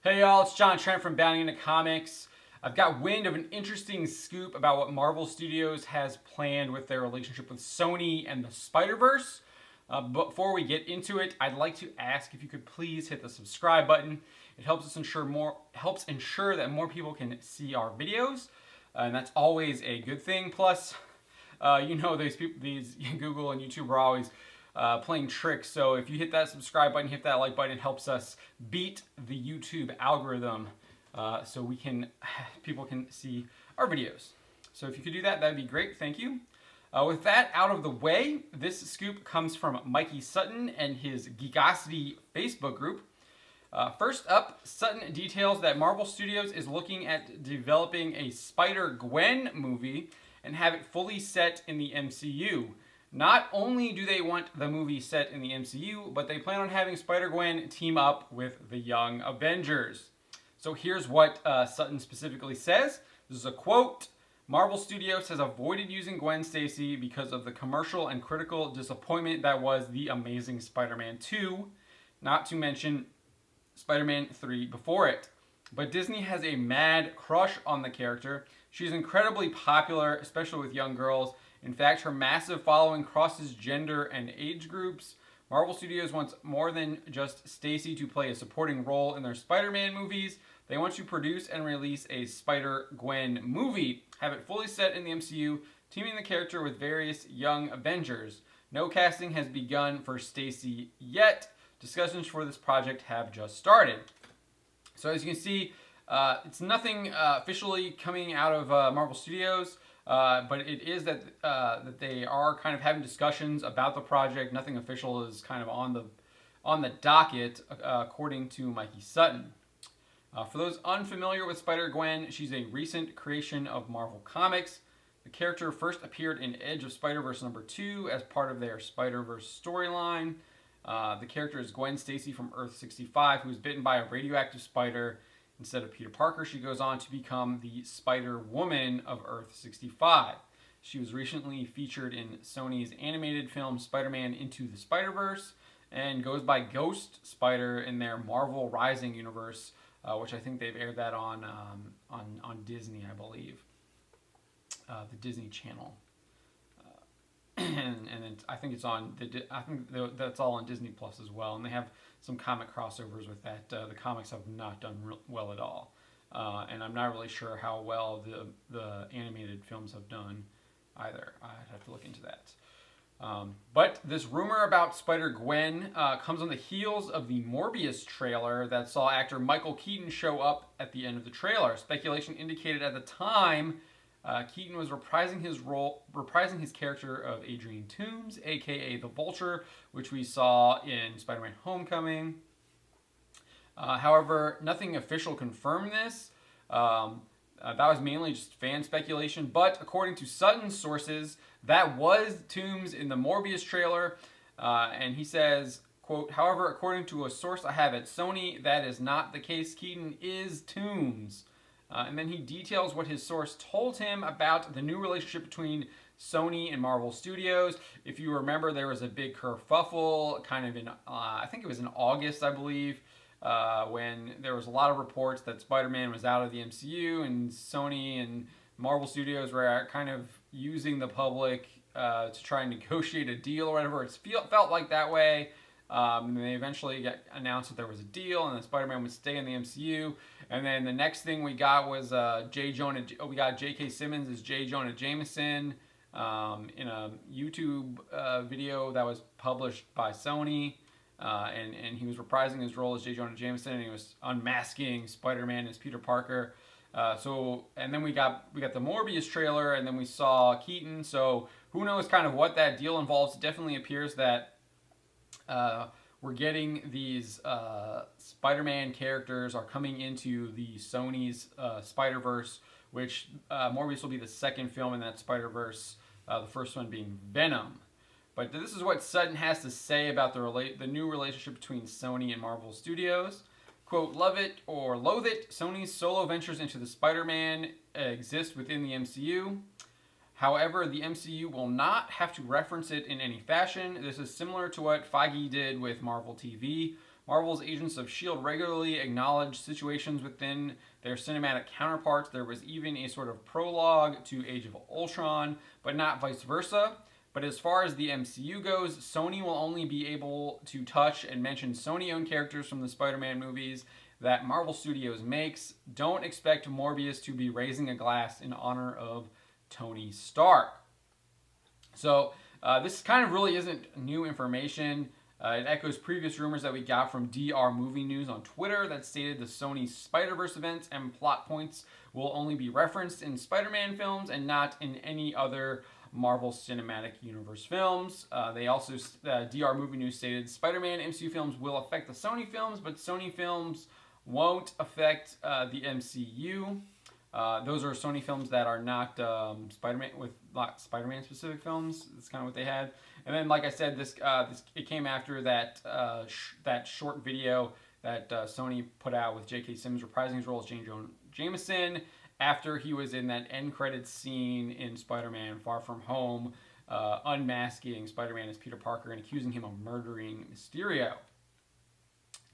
Hey y'all, it's John Trent from Bounding Into Comics. I've got wind of an interesting scoop about what Marvel Studios has planned with their relationship with Sony and the Spider-Verse. Before we get into it, I'd like to ask if you could please hit the subscribe button. It helps us ensure that more people can see our videos, and that's always a good thing. Plus, these Google and YouTube are always playing tricks. So if you hit that subscribe button, hit that like button, it helps us beat the YouTube algorithm, so people can see our videos. So if you could do that, that'd be great. Thank you. With that out of the way, this scoop comes from Mikey Sutton and his Geekosity Facebook group. First up, Sutton details that Marvel Studios is looking at developing a Spider-Gwen movie and have it fully set in the MCU. Not only do they want the movie set in the MCU, but they plan on having Spider-Gwen team up with the Young Avengers. So here's what Sutton specifically says. This is a quote. Marvel Studios has avoided using Gwen Stacy because of the commercial and critical disappointment that was The Amazing Spider-Man 2, not to mention Spider-Man 3 before it. But Disney has a mad crush on the character. She's incredibly popular, especially with young girls. In fact, her massive following crosses gender and age groups. Marvel Studios wants more than just Stacy to play a supporting role in their Spider-Man movies. They want to produce and release a Spider-Gwen movie, have it fully set in the MCU, teaming the character with various young Avengers. No casting has begun for Stacy yet. Discussions for this project have just started. So as you can see, it's nothing officially coming out of Marvel Studios, but it is that they are kind of having discussions about the project. Nothing official is kind of on the docket, according to Mikey Sutton. For those unfamiliar with Spider-Gwen, she's a recent creation of Marvel Comics. The character first appeared in Edge of Spider-Verse #2 as part of their Spider-Verse storyline. The character is Gwen Stacy from Earth 65, who was bitten by a radioactive spider. Instead of Peter Parker, she goes on to become the Spider-Woman of Earth 65. She was recently featured in Sony's animated film Spider-Man Into the Spider-Verse and goes by Ghost Spider in their Marvel Rising universe, which I think they've aired that on Disney, I believe, the Disney Channel, and I think it's on that's all on Disney Plus as well, and they have some comic crossovers with that. The comics have not done well at all, and I'm not really sure how well the animated films have done either. I'd have to look into that. But this rumor about Spider-Gwen comes on the heels of the Morbius trailer that saw actor Michael Keaton show up at the end of the trailer. Speculation indicated at the time Keaton was reprising his character of Adrian Toomes, aka the Vulture, which we saw in Spider-Man Homecoming. However, nothing official confirmed this. That was mainly just fan speculation, but according to Sutton's sources, that was Toomes in the Morbius trailer, and he says, quote, however, according to a source I have at Sony, that is not the case. Keaton is Toomes. And then he details what his source told him about the new relationship between Sony and Marvel Studios. If you remember, there was a big kerfuffle kind of in, I think it was in August, I believe, when there was a lot of reports that Spider-Man was out of the MCU and Sony and Marvel Studios were kind of using the public to try and negotiate a deal or whatever. It felt like that way. And they eventually announced that there was a deal and that Spider-Man would stay in the MCU. And then the next thing we got was we got J.K. Simmons as J. Jonah Jameson in a YouTube video that was published by Sony. And he was reprising his role as J. Jonah Jameson, and he was unmasking Spider-Man as Peter Parker. And then we got the Morbius trailer, and then we saw Keaton. So who knows kind of what that deal involves. It definitely appears that we're getting these Spider-Man characters are coming into the Sony's Spider-Verse, which Morbius will be the second film in that Spider-Verse, the first one being Venom. But this is what Sutton has to say about the new relationship between Sony and Marvel Studios. Quote, love it or loathe it, Sony's solo ventures into the Spider-Man exist within the MCU. However, the MCU will not have to reference it in any fashion. This is similar to what Feige did with Marvel TV. Marvel's agents of S.H.I.E.L.D. regularly acknowledge situations within their cinematic counterparts. There was even a sort of prologue to Age of Ultron, but not vice versa. But as far as the MCU goes, Sony will only be able to touch and mention Sony-owned characters from the Spider-Man movies that Marvel Studios makes. Don't expect Morbius to be raising a glass in honor of Tony Stark. So this kind of really isn't new information. It echoes previous rumors that we got from DR Movie News on Twitter that stated the Sony Spider-Verse events and plot points will only be referenced in Spider-Man films and not in any other Marvel Cinematic Universe films. They also, DR Movie News stated, Spider-Man MCU films will affect the Sony films, but Sony films won't affect the MCU. Those are Sony films that are not Spider-Man, with not Spider-Man specific films. That's kind of what they had. And then, like I said, this it came after that that short video that Sony put out with J.K. Simmons reprising his role as J. Jonah Jameson after he was in that end credits scene in Spider-Man Far From Home, unmasking Spider-Man as Peter Parker and accusing him of murdering Mysterio.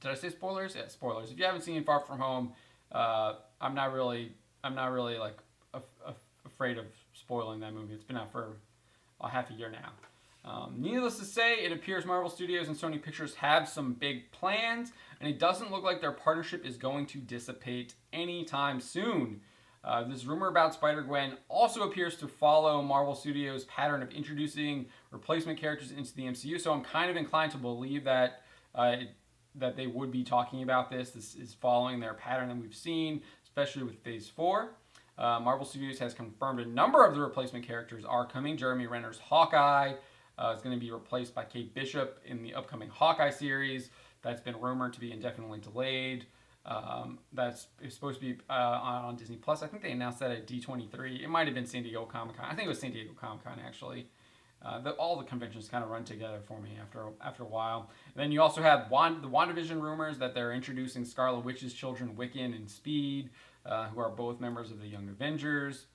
Did I say spoilers? Yeah, spoilers. If you haven't seen Far From Home, I'm not really like afraid of spoiling that movie. It's been out for a half a year now. Needless to say, it appears Marvel Studios and Sony Pictures have some big plans, and it doesn't look like their partnership is going to dissipate anytime soon. This rumor about Spider-Gwen also appears to follow Marvel Studios' pattern of introducing replacement characters into the MCU, so I'm kind of inclined to believe that that they would be talking about this. This is following their pattern that we've seen, especially with Phase 4. Marvel Studios has confirmed a number of the replacement characters are coming. Jeremy Renner's Hawkeye is going to be replaced by Kate Bishop in the upcoming Hawkeye series. That's been rumored to be indefinitely delayed. That's supposed to be on Disney Plus. I think they announced that at D23. It might have been San Diego Comic-Con. I think it was San Diego Comic-Con, actually. All the conventions kind of run together for me after a while. And then you also have the WandaVision rumors that they're introducing Scarlet Witch's children, Wiccan and Speed, who are both members of the Young Avengers.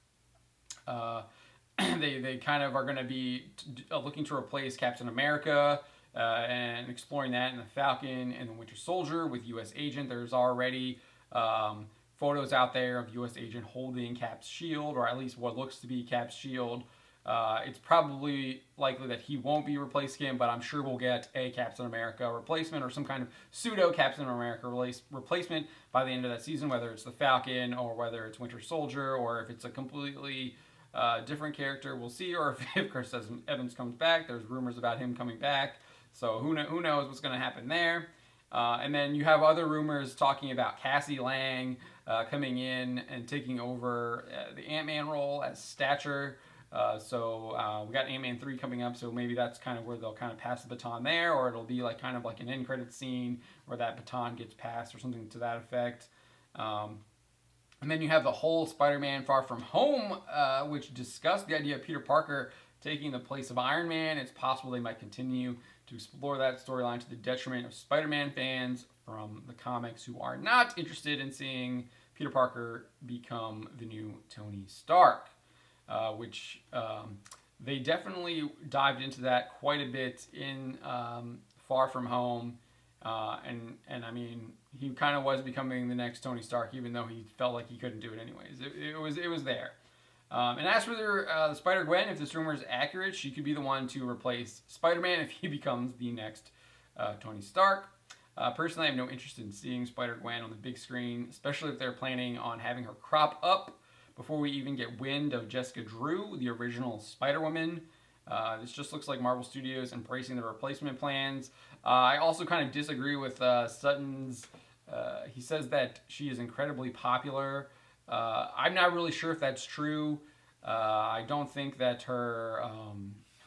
They kind of are going to be looking to replace Captain America and exploring that in the Falcon and the Winter Soldier with U.S. Agent. There's already photos out there of U.S. Agent holding Cap's shield, or at least what looks to be Cap's shield. It's probably likely that he won't be replacing him, but I'm sure we'll get a Captain America replacement or some kind of pseudo Captain America replacement by the end of that season, whether it's the Falcon or whether it's Winter Soldier or if it's a completely different character. We'll see. Or if Chris Evans comes back, there's rumors about him coming back. So who knows what's going to happen there. And then you have other rumors talking about Cassie Lang coming in and taking over the Ant-Man role as Stature. So we got Ant-Man 3 coming up, so maybe that's kind of where they'll kind of pass the baton there, or it'll be like kind of like an end credit scene where that baton gets passed or something to that effect. And then you have the whole Spider-Man Far From Home, which discussed the idea of Peter Parker taking the place of Iron Man. It's possible they might continue to explore that storyline to the detriment of Spider-Man fans from the comics who are not interested in seeing Peter Parker become the new Tony Stark. Which they definitely dived into that quite a bit in Far From Home, and I mean, he kind of was becoming the next Tony Stark, even though he felt like he couldn't do it anyways. It was there. And as for the Spider-Gwen, if this rumor is accurate, she could be the one to replace Spider-Man if he becomes the next Tony Stark. Personally, I have no interest in seeing Spider-Gwen on the big screen, especially if they're planning on having her crop up before we even get wind of Jessica Drew, the original Spider-Woman. This just looks like Marvel Studios embracing the replacement plans. I also kind of disagree with Sutton's. He says that she is incredibly popular. I'm not really sure if that's true. I don't think that her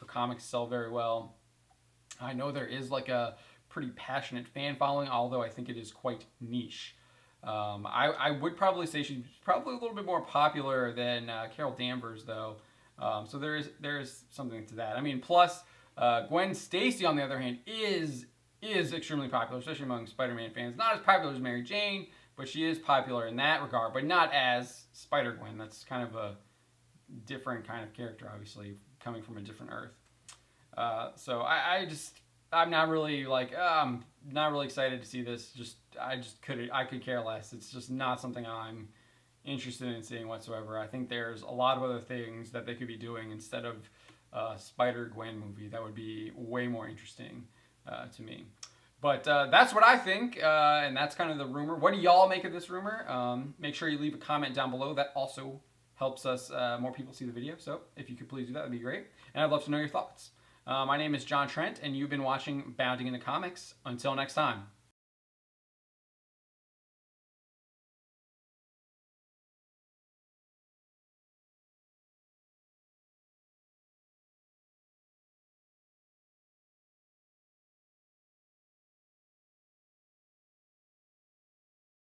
comics sell very well. I know there is like a pretty passionate fan following, although I think it is quite niche. I would probably say she's probably a little bit more popular than Carol Danvers, though. So there is something to that. I mean, plus Gwen Stacy, on the other hand, is extremely popular, especially among Spider-Man fans. Not as popular as Mary Jane, but she is popular in that regard, but not as Spider-Gwen. That's kind of a different kind of character, obviously, coming from a different Earth. So I just I'm not really like I'm not really excited to see this. I could care less. It's just not something I'm interested in seeing whatsoever. I think there's a lot of other things that they could be doing instead of Spider-Gwen movie that would be way more interesting to me. But that's what I think, and that's kind of the rumor. What do y'all make of this rumor? Make sure you leave a comment down below. That also helps us more people see the video. So if you could please do that, that'd be great. And I'd love to know your thoughts. My name is John Trent, and you've been watching Bounding into Comics. Until next time.